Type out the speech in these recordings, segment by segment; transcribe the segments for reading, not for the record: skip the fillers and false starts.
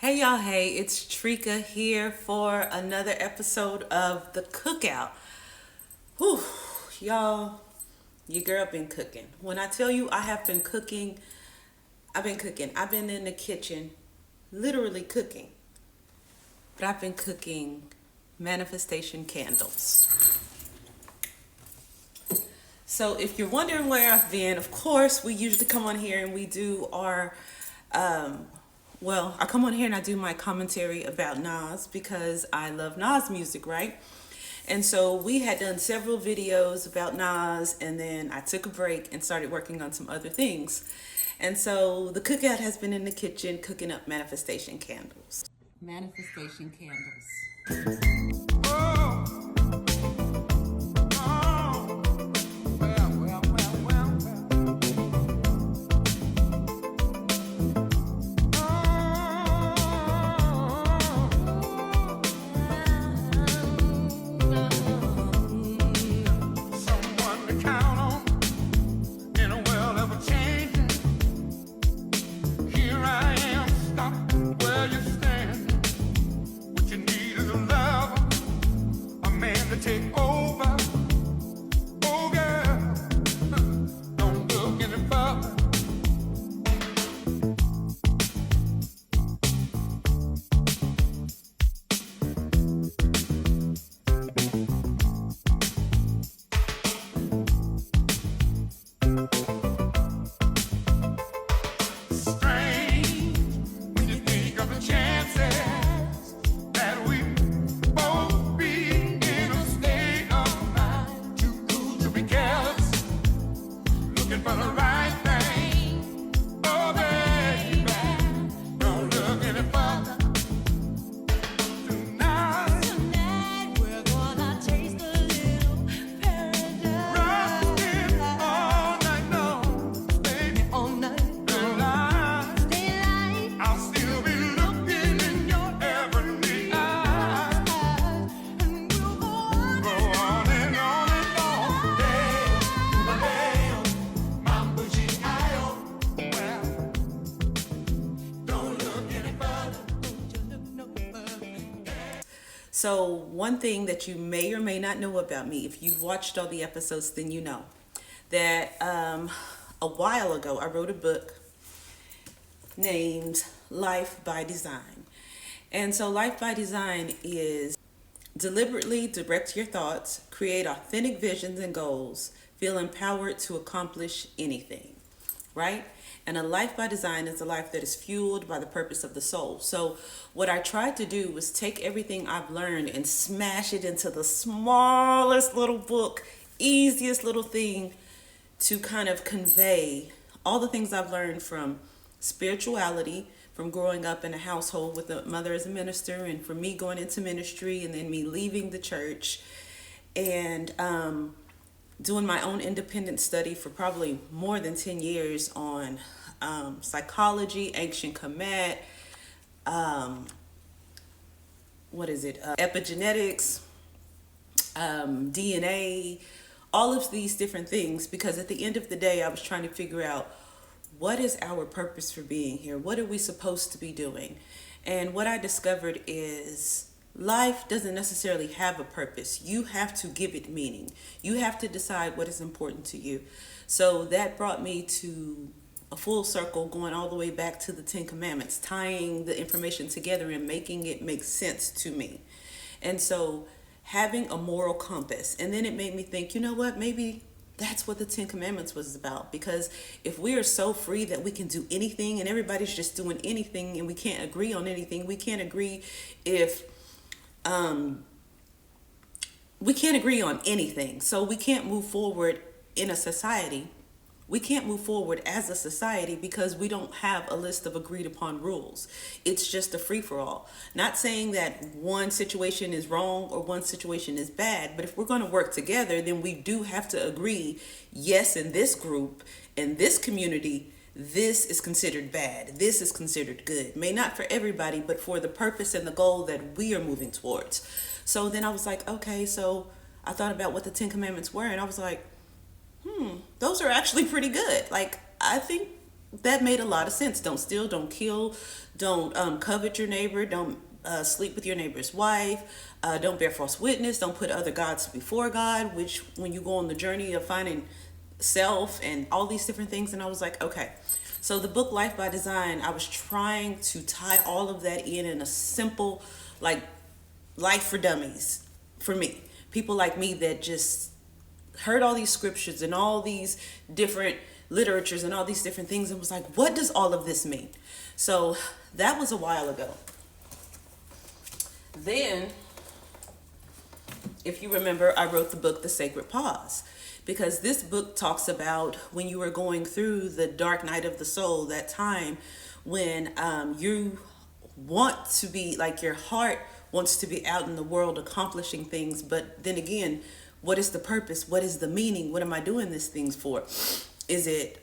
Hey y'all, hey, it's Trika here for another episode of the Cookout. Whew, y'all, your girl been cooking. When I tell you I have been cooking, I've been cooking. I've been in the kitchen, literally cooking. But I've been cooking manifestation candles. So if you're wondering where I've been, of course, we usually come on here and we do our I come on here and I do my commentary about Nas because I love Nas music, right? And so we had done several videos about Nas, and then I took a break and started working on some other things. And so the cookout has been in the kitchen cooking up manifestation candles. Manifestation candles. Take over, oh girl, don't look any further. Strange when you think of the chances that we both be in a state of mind, too cool to be careless, looking for the right thing. Oh baby, don't look any further. Tonight we're gonna taste a little paradise. Rockin' all night long, baby, all night. I'll still be looking in your ebony eyes, and we'll go on and on and on. Hey, mambo G.I.O. Well, don't look any further. Don't you look no further. So one thing that you may or may not know about me, if you've watched all the episodes, then you know that a while ago I wrote a book named Life by Design. And so Life by Design is deliberately direct your thoughts, create authentic visions and goals, feel empowered to accomplish anything, right? And a life by design is a life that is fueled by the purpose of the soul. So what I tried to do was take everything I've learned and smash it into the smallest little book, easiest little thing to kind of convey all the things I've learned from spirituality, from growing up in a household with a mother as a minister, and from me going into ministry and then me leaving the church and doing my own independent study for probably more than 10 years on psychology, ancient Kemet, epigenetics, DNA, all of these different things, because at the end of the day, I was trying to figure out what is our purpose for being here? What are we supposed to be doing? And what I discovered is life doesn't necessarily have a purpose. You have to give it meaning. You have to decide what is important to you. So that brought me to a full circle, going all the way back to the Ten Commandments, tying the information together and making it make sense to me. And so having a moral compass. And then it made me think, you know what, maybe that's what the Ten Commandments was about. Because if we are so free that we can do anything and everybody's just doing anything and we can't agree on anything, we can't agree if we can't agree on anything. So we can't move forward in a society. We can't move forward as a society because we don't have a list of agreed upon rules. It's just a free-for-all. Not saying that one situation is wrong or one situation is bad, but if we're going to work together, then we do have to agree, yes, in this group, in this community, this is considered bad. This is considered good. May not for everybody, but for the purpose and the goal that we are moving towards. So then I was like, okay, so I thought about what the Ten Commandments were, and I was like, those are actually pretty good. Like, I think that made a lot of sense. Don't steal, don't kill, don't covet your neighbor, don't sleep with your neighbor's wife, don't bear false witness, don't put other gods before God, which when you go on the journey of finding self and all these different things. And I was like, okay. So the book Life by Design, I was trying to tie all of that in a simple, like, life for dummies for me. People like me that just heard all these scriptures and all these different literatures and all these different things and was like, what does all of this mean? So that was a while ago. Then, if you remember, I wrote the book The Sacred Pause, because this book talks about when you were going through the dark night of the soul, that time when you want to be, like, your heart wants to be out in the world accomplishing things, but then again, what is the purpose? What is the meaning? What am I doing these things for? Is it,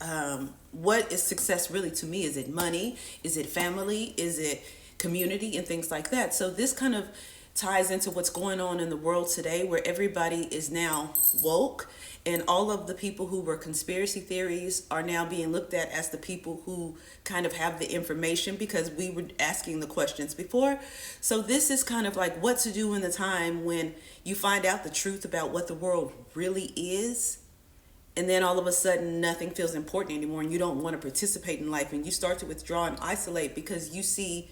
what is success really to me? Is it money? Is it family? Is it community and things like that? So this kind of ties into what's going on in the world today, where everybody is now woke, and all of the people who were conspiracy theories are now being looked at as the people who kind of have the information, because we were asking the questions before. So this is kind of like what to do in the time when you find out the truth about what the world really is, and then all of a sudden nothing feels important anymore and you don't want to participate in life, and you start to withdraw and isolate because you see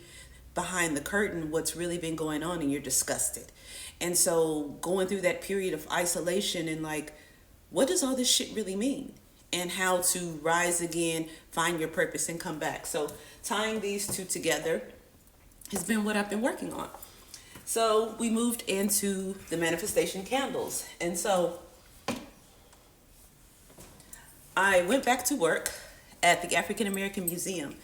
behind the curtain what's really been going on and you're disgusted. And so going through that period of isolation and like, what does all this shit really mean? And how to rise again, find your purpose, and come back. So tying these two together has been what I've been working on. So we moved into the manifestation candles. And so I went back to work at the African American Museum.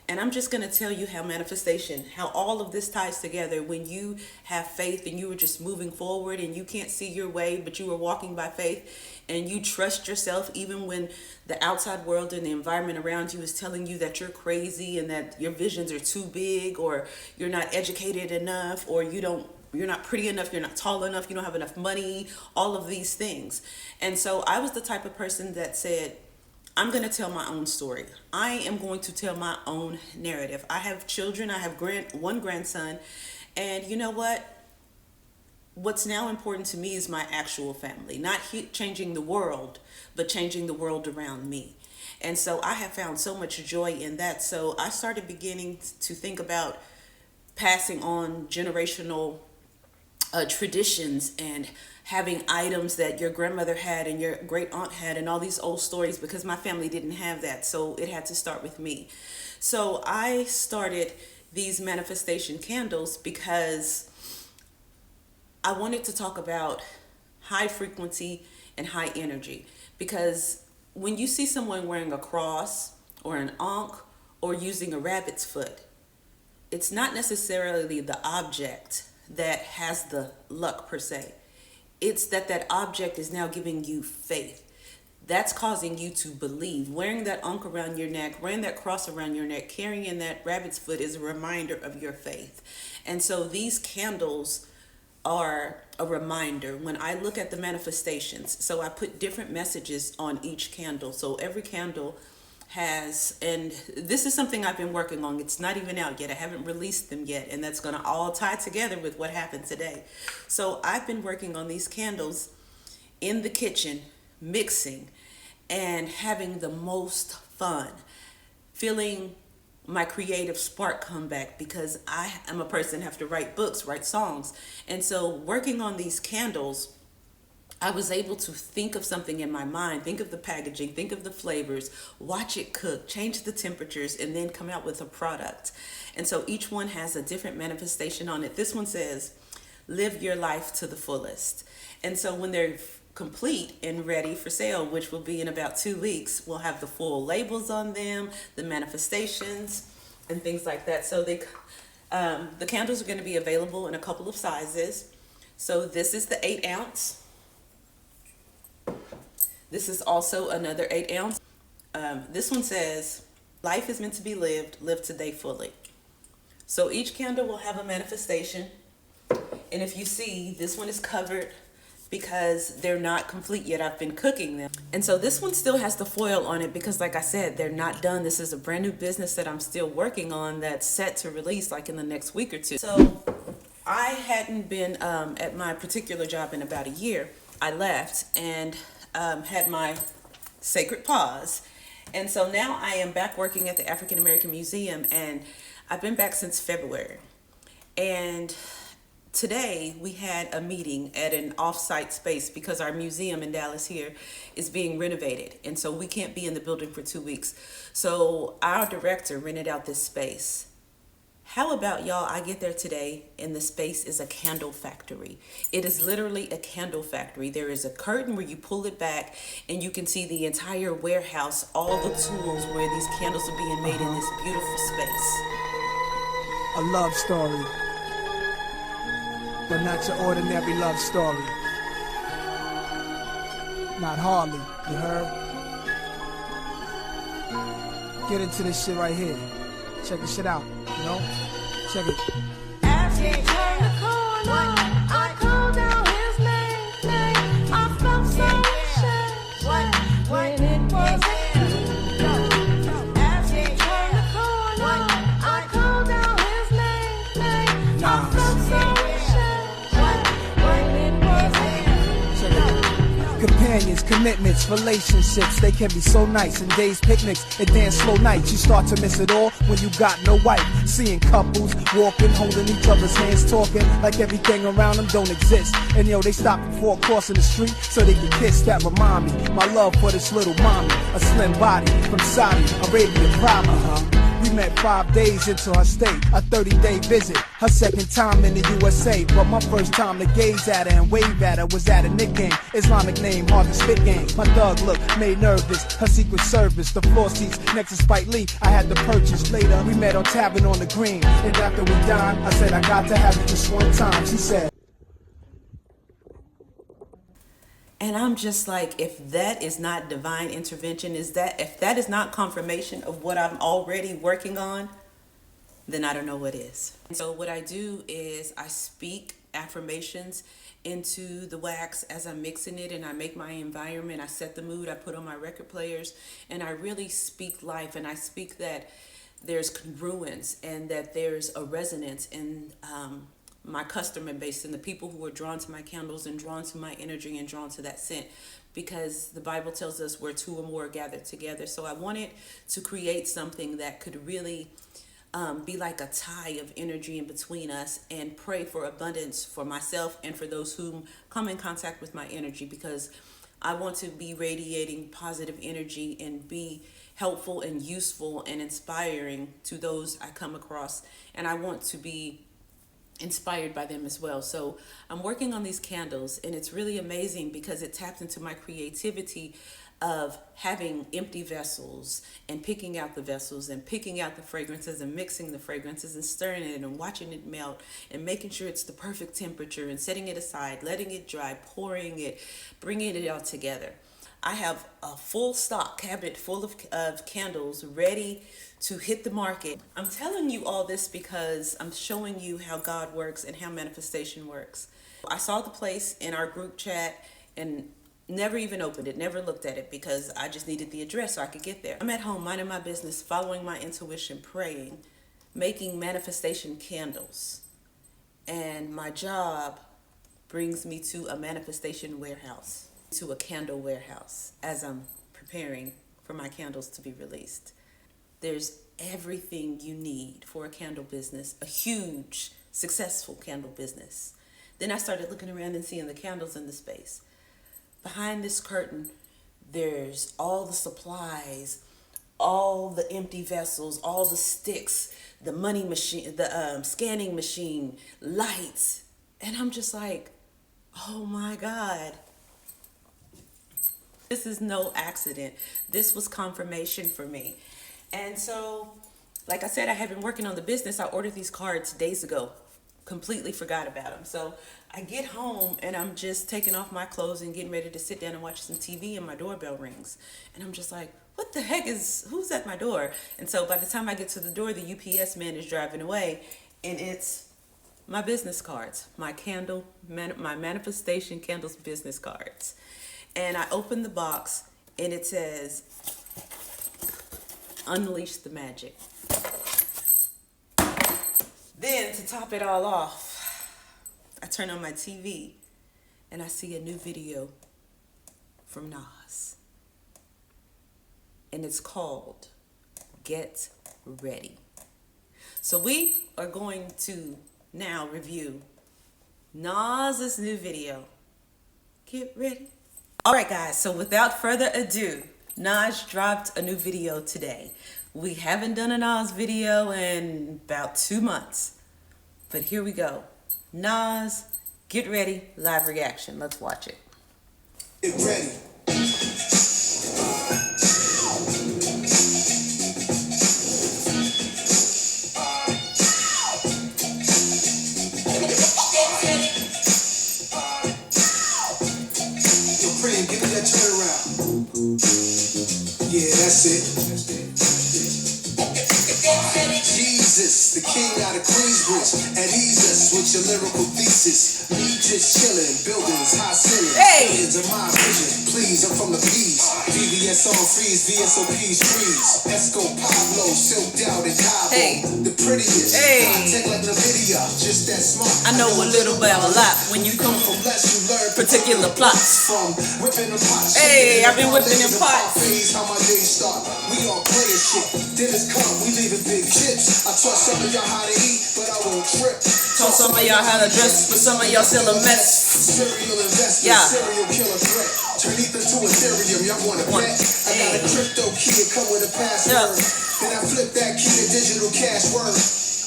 And I'm just going to tell you how manifestation, how all of this ties together when you have faith and you were just moving forward and you can't see your way, but you were walking by faith and you trust yourself even when the outside world and the environment around you is telling you that you're crazy and that your visions are too big, or you're not educated enough, or you're not pretty enough, you're not tall enough, you don't have enough money, all of these things. And so I was the type of person that said, I'm going to tell my own story. I am going to tell my own narrative. I have children. I have one grandson. And you know what? What's now important to me is my actual family. Not changing the world, but changing the world around me. And so I have found so much joy in that. So I started beginning to think about passing on generational traditions and having items that your grandmother had and your great aunt had and all these old stories, because my family didn't have that. So it had to start with me. So I started these manifestation candles because I wanted to talk about high frequency and high energy. Because when you see someone wearing a cross or an ankh or using a rabbit's foot, it's not necessarily the object that has the luck per se. It's that that object is now giving you faith. That's causing you to believe. Wearing that ankh around your neck, wearing that cross around your neck, carrying that rabbit's foot is a reminder of your faith. And so these candles are a reminder. When I look at the manifestations, so I put different messages on each candle. So every candle has, and this is something I've been working on. It's not even out yet. I haven't released them yet, and that's going to all tie together with what happened today. So I've been working on these candles in the kitchen, mixing and having the most fun, feeling my creative spark come back, because I am a person have to write books, write songs. And so working on these candles, I was able to think of something in my mind, think of the packaging, think of the flavors, watch it cook, change the temperatures, and then come out with a product. And so each one has a different manifestation on it. This one says, live your life to the fullest. And so when they're complete and ready for sale, which will be in about 2 weeks, we'll have the full labels on them, the manifestations, and things like that. So the candles are going to be available in a couple of sizes. So this is the 8 ounce. This is also another 8 ounce. This one says, life is meant to be lived, live today fully. So each candle will have a manifestation. And if you see, this one is covered because they're not complete yet. I've been cooking them. And so this one still has the foil on it because, like I said, they're not done. This is a brand new business that I'm still working on that's set to release like in the next week or two. So I hadn't been at my particular job in about a year. I left and had my sacred pause. And so now I am back working at the African American Museum, and I've been back since February. And today we had a meeting at an off-site space because our museum in Dallas here is being renovated, and so we can't be in the building for 2 weeks. So our director rented out this space. How about y'all, I get there today and the space is a candle factory. It is literally a candle factory. There is a curtain where you pull it back and you can see the entire warehouse, all the tools where these candles are being made in this beautiful space. A love story, but not your ordinary love story. Not Harley, you heard? Get into this shit right here. Check this shit out, you know? Check it. As he turned the corner, I called out his name. I felt so ashamed when it wasn't true. As he turned the corner, I called out his name. I felt so ashamed when it wasn't Check it. Companions, commitments, relationships, they can be so nice. In days, picnics, and dance slow nights. You start to miss it all when you got no wife. Seeing couples walking, holding each other's hands, talking like everything around them don't exist. And yo, they stop before crossing the street so they can kiss. That remind me, my love for this little mommy. A slim body from Saudi Arabia, probably. We met 5 days into her stay, a 30-day visit. Her second time in the USA, but my first time to gaze at her and wave at her was at a Nick game. Islamic name, hard to spit game. My thug look made nervous. Her secret service, the floor seats next to Spike Lee, I had to purchase. Later, we met on Tavern on the Green, and after we dined, I said I got to have you just one time. She said. And I'm just like, if that is not divine intervention, if that is not confirmation of what I'm already working on, then I don't know what is. And so what I do is I speak affirmations into the wax as I'm mixing it, and I make my environment, I set the mood, I put on my record players, and I really speak life, and I speak that there's congruence and that there's a resonance in my customer base and the people who are drawn to my candles and drawn to my energy and drawn to that scent, because the Bible tells us where 2 or more are gathered together. So I wanted to create something that could really be like a tie of energy in between us, and pray for abundance for myself and for those who come in contact with my energy, because I want to be radiating positive energy and be helpful and useful and inspiring to those I come across, and I want to be inspired by them as well. So I'm working on these candles, and it's really amazing because it taps into my creativity of having empty vessels and picking out the vessels and picking out the fragrances and mixing the fragrances and stirring it and watching it melt and making sure it's the perfect temperature and setting it aside, letting it dry, pouring it, bringing it all together. I have a full stock cabinet full of candles ready to hit the market. I'm telling you all this because I'm showing you how God works and how manifestation works. I saw the place in our group chat and never even opened it, never looked at it, because I just needed the address so I could get there. I'm at home minding my business, following my intuition, praying, making manifestation candles. And my job brings me to a manifestation warehouse, to a candle warehouse, as I'm preparing for my candles to be released. There's everything you need for a candle business, a huge, successful candle business. Then I started looking around and seeing the candles in the space. Behind this curtain, there's all the supplies, all the empty vessels, all the sticks, the money machine, the scanning machine, lights. And I'm just like, oh my God. This is no accident. This was confirmation for me. And so, like I said, I have been working on the business. I ordered these cards days ago. Completely forgot about them. So I get home and I'm just taking off my clothes and getting ready to sit down and watch some TV, and my doorbell rings. And I'm just like, what the heck who's at my door? And so by the time I get to the door, the UPS man is driving away, and it's my business cards, my my manifestation candles business cards. And I opened the box and it says, unleash the magic. Then to top it all off, I turn on my TV and I see a new video from Nas. And it's called Get Ready. So we are going to now review Nas's new video. Get ready. All right, guys. So without further ado, Nas dropped a new video today. We haven't done a Nas video in about 2 months, but here we go. Nas, Get Ready, live reaction. Let's watch it. Get ready. Give me that turnaround. Yeah, that's it. Jesus, the king out of Queensbridge, at ease us with your lyrical thesis. Me just chillin', buildings, high ceilings. Millions of my vision. Please, I'm from the P's. VVS on freeze, VSOP's freeze. Esco Pablo, silked out and Cabo. The prettiest. Tech like NVIDIA, just that smart. I know a little about a lot when you come from less, you learn particular plots. From whipping the pots. I've been whipping them pots. How my day start. We all playing shit. Dinners come, we leaving big chips. I taught some of y'all how to eat, but I won't trip. Taught some of y'all how to dress, but some of y'all still a mess. Serial investor, serial killer threat. Turn ether to Ethereum, y'all wanna bet? I got a crypto key, it come with a password. Then I flip that key to digital cash word.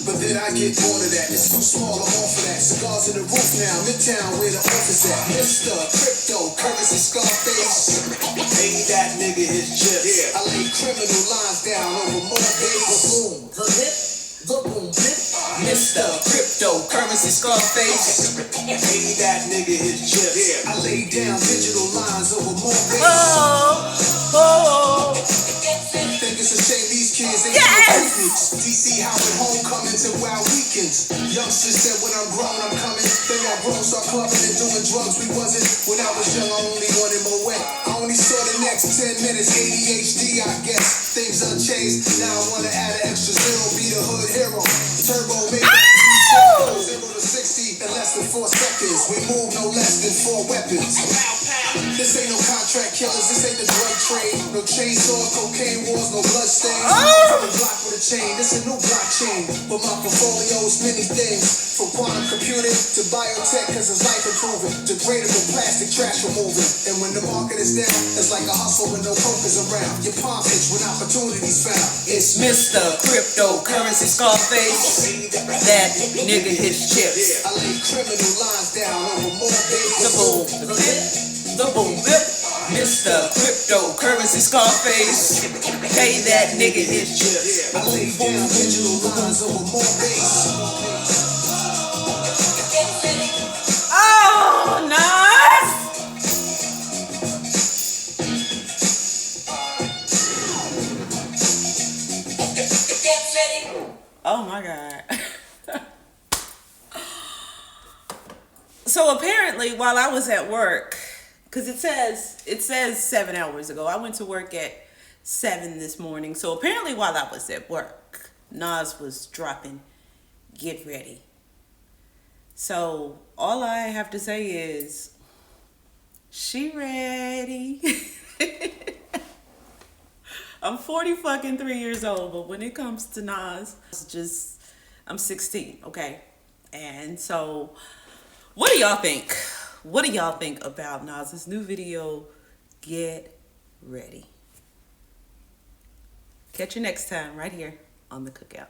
But then I get bored of that. It's too small, I'm off of that. Cigars in the roof now, Midtown where the office at. Mr. Crypto, currency Scarface. Pay that nigga his chips. I lay criminal lines down over more days. Boom, the hip, the boom, hip. Mr. Crypto, currency Scarface. Pay that nigga his chips. I lay down digital lines over more days. Think it's a shame these kids ain't picnics. DC Howard homecomings and wild weekends. Youngsters said when I'm grown I'm coming. Then y'all grown start clubbing and doing drugs. We wasn't when I was young. I only wanted more wet. I only saw the next 10 minutes. ADHD, I guess. Things unchanged. Now I wanna add an extra zero. Be the hood hero. Turbo made 0 to 60 in less than 4 seconds. We move no less than 4 weapons. This ain't no contract killers, this ain't the drug trade. No chainsaws, cocaine wars, no bloodstains. From the block with a chain, this a new blockchain. But my portfolio's many things. From quantum computing to biotech, cause it's life improving. Degradable plastic trash removing. And when the market is down, it's like a hustle when no brokers around. Your palm itch when opportunities found. It's Mr. Crypto, currency Scarface. That nigga his chips. I lay criminal lines down over more days. The boom, the hip, the boom, hip. Mr. Crypto, currency Scarface. Pay that nigga his chips. I lay down digital lines over more days. Oh, nice. Oh my God. So apparently while I was at work, because it says 7 hours ago, I went to work at 7 this morning. So apparently while I was at work, Nas was dropping Get Ready. So all I have to say is, she ready. I'm 3 years old, but when it comes to Nas, I'm 16, okay? And so, what do y'all think? What do y'all think about Nas's new video, Get Ready? Catch you next time right here on The Cookout.